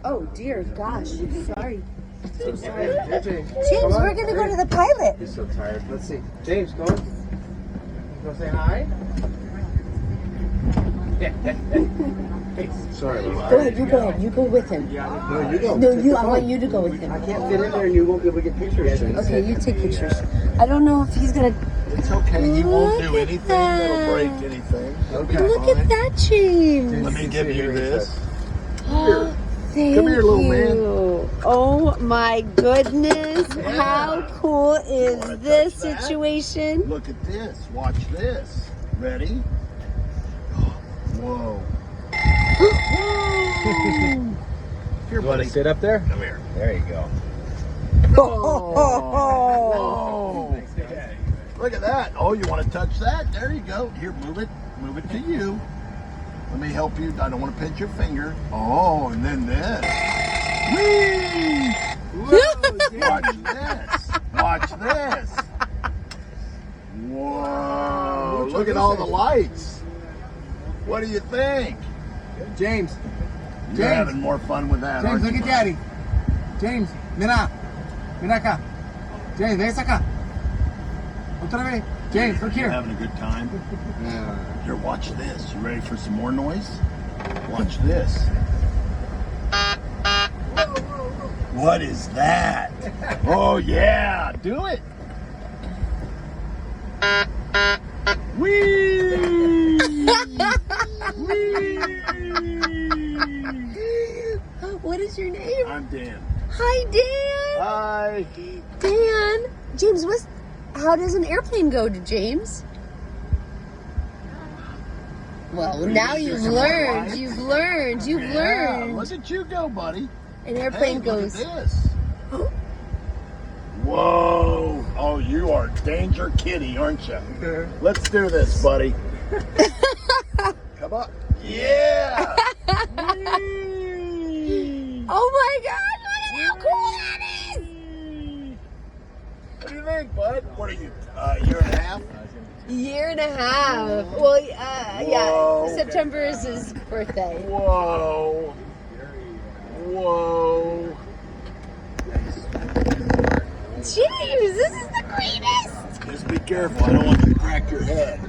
Oh dear gosh, sorry. So sorry. James, James, we're gonna go to the pilot. He's so tired. Let's see. James, go. Go say hi. Sorry. Go ahead, you go ahead. You go with him. No, you go. No, you. I want you to go with him. I can't fit in there and you won't be able to get pictures. Okay, you take pictures. I don't know if he's gonna. It's okay. He won't Look do at anything that. that'll break anything. He'll be Look fine. at that, James. Let me give you this. Oh, thank Come here, little you. man. Oh my goodness! Yeah. How cool is wanna this touch that? situation? Look at this. Watch this. Ready? Whoa. Here, You want buddy. to sit up there? Come here. There you go. Oh. Look at that. Oh, you want to touch that? There you go. Here, move it. Move it to you. Let me help you. I don't want to pinch your finger. Oh, and then this. Whee! Watch this. Watch this. Whoa. Look at all the lights. What do you think? James. You're James. having more fun with that, James, aren't look you, at Daddy. James, mira. Mira acá. James, ven acá. Otra vez. James, look You're here. having a good time? Here, watch this. You ready for some more noise? Watch this. What is that? Oh, yeah. Do it. Whee! Whee! What is your name? I'm Dan. Hi, Dan. Hi. Dan. James, how does an airplane go to James? Well, now you've learned. You've learned. You've Yeah, learned. look at you go, buddy. An airplane Hey, look goes. at this. Whoa. Oh, you are Danger Kitty, aren't you? Let's do this, buddy. Come on. Yeah. Whee! Oh my God! Look at how cool that is. What do you think, bud? What are you, year and a half? Year and a half. Well, yeah. Whoa. September is his birthday. Whoa. Whoa. James, this is the greatest. Just be careful. I don't want you to crack your head.